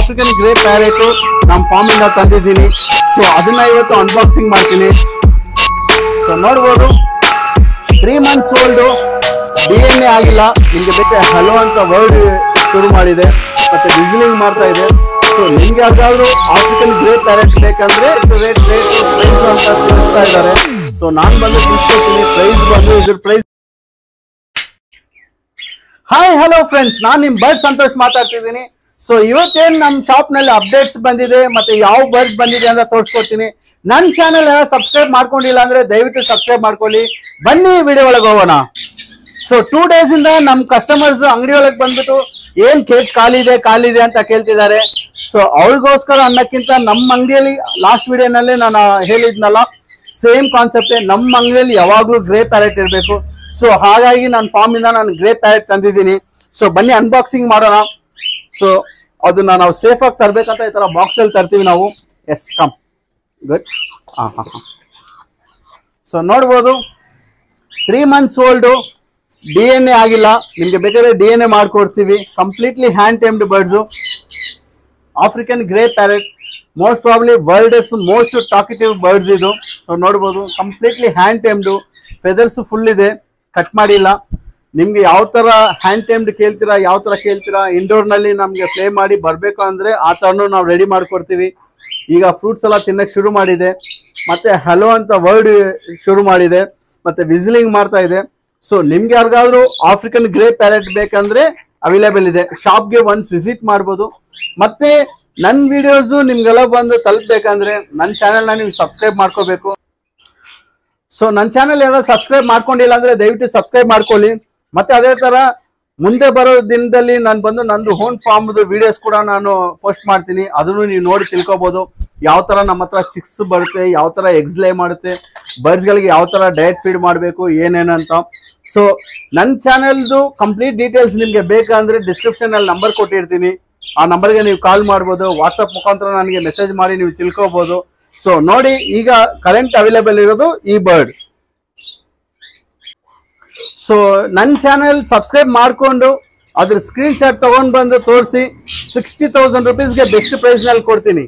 African grey parrot ನಮ್ಮ form ಇಂದ ತಂದಿದ್ದೀನಿ. ಸೊ ಅದನ್ನ ಇವತ್ತು ಅನ್ಬಾಕ್ಸಿಂಗ್ ಮಾಡ್ತೀನಿ. ಸೊ ನೋಡ್ಬೋದು 3 months ಓಲ್ಡ್, DNA ಆಗಿಲ್ಲ. ನಿಮ್ಗೆ ಬೇಕಾದ್ರೆ ಹಲೋ ಅಂತ ವರ್ಡ್ ಶುರು ಮಾಡಿದೆ, ಮತ್ತೆ ವಿಸಿಲಿಂಗ್ ಮಾಡ್ತಾ ಇದೆ. ಸೊ ನಿಮ್ಗೆ ಯಾವ್ದಾದ್ರು ಆಫ್ರಿಕನ್ ಗ್ರೇ ಪ್ಯಾರೆಟ್ ಬೇಕಂದ್ರೆ ರೇಟ್ ಪ್ರೈಸ್ ಅಂತ ತಿಳಿಸ್ತಾ ಇದ್ದಾರೆ. ಸೊ ನಾನು ಬಂದು ತಿಳಿಸ್ಕೊಡ್ತೀನಿ. ಪ್ರೈಸ್ ಬಂದು ಇದ್ರ ಪ್ರೈಸ್. ಹಾಯ್ ಹಲೋ ಫ್ರೆಂಡ್ಸ್, ನಾನು ನಿಮ್ ಬರ್ಡ್ ಸಂತೋಷ್ ಮಾತಾಡ್ತಿದ್ದೀನಿ. ಸೊ ಇವತ್ತೇನ್ ನಮ್ ಶಾಪ್ ನಲ್ಲಿ ಅಪ್ಡೇಟ್ಸ್ ಬಂದಿದೆ ಮತ್ತೆ ಯಾವ ಬರ್ಡ್ಸ್ ಬಂದಿದೆ ಅಂತ ತೋರಿಸ್ಕೊಡ್ತೀನಿ. ನನ್ ಚಾನೆಲ್ ಸಬ್ಸ್ಕ್ರೈಬ್ ಮಾಡ್ಕೊಂಡಿಲ್ಲ ಅಂದ್ರೆ ದಯವಿಟ್ಟು ಸಬ್ಸ್ಕ್ರೈಬ್ ಮಾಡ್ಕೊಳ್ಳಿ. ಬನ್ನಿ ವಿಡಿಯೋ ಒಳಗೆ ಹೋಗೋಣ. ಸೊ 2 days ಇಂದ ನಮ್ ಕಸ್ಟಮರ್ಸ್ ಅಂಗಡಿ ಒಳಗೆ ಬಂದ್ಬಿಟ್ಟು ಏನ್ ಕೇಕ್ ಖಾಲಿ ಇದೆ ಅಂತ ಕೇಳ್ತಿದ್ದಾರೆ. ಸೊ ಅವ್ರಿಗೋಸ್ಕರ ಅನ್ನಕ್ಕಿಂತ ನಮ್ಮ ಅಂಗಡಿಯಲ್ಲಿ ಲಾಸ್ಟ್ ವಿಡಿಯೋನಲ್ಲಿ ನಾನು ಹೇಳಿದ್ನಲ್ಲ, ಸೇಮ್ ಕಾನ್ಸೆಪ್ಟ್. ನಮ್ಮ ಅಂಗಡಿಯಲ್ಲಿ ಯಾವಾಗ್ಲೂ ಗ್ರೇ ಪ್ಯಾರೆಟ್ ಇರಬೇಕು. ಸೊ ಹಾಗಾಗಿ ನಾನು ಫಾರ್ಮ್ ಇಂದ ನಾನು ಗ್ರೇ ಪ್ಯಾರೆಟ್ ತಂದಿದ್ದೀನಿ. ಸೊ ಬನ್ನಿ ಅನ್ಬಾಕ್ಸಿಂಗ್ ಮಾಡೋಣ. ಸೊ ಅದನ್ನ ನಾವು ಸೇಫ್ ಆಗಿ ತರ್ಬೇಕಂತ ಈ ತರ ಬಾಕ್ಸ್ ಅಲ್ಲಿ ತರ್ತೀವಿ ನಾವು. S come good. ಸೊ ನೋಡ್ಬೋದು 3 months ಓಲ್ಡ್, DNA ಆಗಿಲ್ಲ. ನಿಮ್ಗೆ ಬೇಕಾದ್ರೆ DNA ಮಾಡ್ಕೊಡ್ತೀವಿ. Completely hand tamed birds, African grey parrot, most probably world's most talkative birds ಇದು. ನೋಡ್ಬೋದು completely hand tamed, feathers full ಇದೆ, ಕಟ್ ಮಾಡಿಲ್ಲ. ನಿಮ್ಗೆ ಯಾವ ತರ ಹ್ಯಾಂಡ್ ಟೈಮ್ಡ್ ಕೇಳ್ತೀರಾ, ಯಾವ ತರ ಕೇಳ್ತೀರಾ, ಇಂಡೋರ್ ನಲ್ಲಿ ನಮ್ಗೆ ಪ್ಲೇ ಮಾಡಿ ಬರ್ಬೇಕು ಅಂದ್ರೆ ಆ ತರನು ನಾವು ರೆಡಿ ಮಾಡ್ಕೊಡ್ತೀವಿ. ಈಗ ಫ್ರೂಟ್ಸ್ ಎಲ್ಲ ತಿನ್ನಕ್ ಶುರು ಮಾಡಿದೆ, ಮತ್ತೆ ಹಲೋ ಅಂತ ವರ್ಡ್ ಶುರು ಮಾಡಿದೆ, ಮತ್ತೆ ವಿಸಿಲಿಂಗ್ ಮಾಡ್ತಾ ಇದೆ. ಸೊ ನಿಮ್ಗೆ ಯಾರಿಗಾದ್ರೂ ಆಫ್ರಿಕನ್ ಗ್ರೇ ಪ್ಯಾರೆಟ್ ಬೇಕಂದ್ರೆ ಅವೈಲೇಬಲ್ ಇದೆ. ಶಾಪ್ಗೆ ಒನ್ಸ್ ವಿಸಿಟ್ ಮಾಡ್ಬೋದು. ಮತ್ತೆ ನನ್ನ ವಿಡಿಯೋಸ್ ನಿಮ್ಗೆಲ್ಲ ಬಂದು ತಲುಪಬೇಕಂದ್ರೆ ನನ್ನ ಚಾನೆಲ್ನ ನೀವು ಸಬ್ಸ್ಕ್ರೈಬ್ ಮಾಡ್ಕೋಬೇಕು. ಸೊ ನನ್ನ ಚಾನೆಲ್ ಎಲ್ಲ ಸಬ್ಸ್ಕ್ರೈಬ್ ಮಾಡ್ಕೊಂಡಿಲ್ಲ ಅಂದ್ರೆ ದಯವಿಟ್ಟು ಸಬ್ಸ್ಕ್ರೈಬ್ ಮಾಡ್ಕೊಳ್ಳಿ. ಮತ್ತೆ ಅದೇ ತರ ಮುಂದೆ ಬರೋ ದಿನದಲ್ಲಿ ನಾನು ಬಂದು ನಂದು ಹೋನ್ ಫಾರ್ಮ್ ವಿಡಿಯೋಸ್ ಕೂಡ ನಾನು ಪೋಸ್ಟ್ ಮಾಡ್ತೀನಿ. ಅದನ್ನು ನೀವು ನೋಡಿ ತಿಳ್ಕೊಬಹುದು. ಯಾವ ತರ ನಮ್ಮ ಹತ್ರ ಚಿಕ್ಸ್ ಬರುತ್ತೆ, ಯಾವ ತರ ಎಗ್ಸ್ ಲೇ ಮಾಡುತ್ತೆ, ಬರ್ಡ್ಸ್ ಗಳಿಗೆ ಯಾವ ತರ ಡಯಟ್ ಫೀಡ್ ಮಾಡಬೇಕು ಏನೇನಂತ. ಸೊ ನನ್ನ ಚಾನೆಲ್ದು ಕಂಪ್ಲೀಟ್ ಡೀಟೇಲ್ಸ್ ನಿಮ್ಗೆ ಬೇಕಂದ್ರೆ ಡಿಸ್ಕ್ರಿಪ್ಷನ್ ಅಲ್ಲಿ ನಂಬರ್ ಕೊಟ್ಟಿರ್ತೀನಿ. ಆ ನಂಬರ್ಗೆ ನೀವು ಕಾಲ್ ಮಾಡ್ಬೋದು. ವಾಟ್ಸಪ್ ಮುಖಾಂತರ ನನಗೆ ಮೆಸೇಜ್ ಮಾಡಿ ನೀವು ತಿಳ್ಕೊಬಹುದು. ಸೊ ನೋಡಿ, ಈಗ ಕರೆಂಟ್ ಅವೈಲೇಬಲ್ ಇರೋದು ಈ ಬರ್ಡ್. ಸೊ ನನ್ನ ಚಾನೆಲ್ ಸಬ್ಸ್ಕ್ರೈಬ್ ಮಾಡ್ಕೊಂಡು ಅದ್ರ ಸ್ಕ್ರೀನ್ ಶಾಟ್ ತಗೊಂಡ್ ಬಂದು ತೋರಿಸಿ 60,000 rupeesಗೆ ಬೆಸ್ಟ್ ಪ್ರೈಸ್ ನಲ್ಲಿ ಕೊಡ್ತೀನಿ.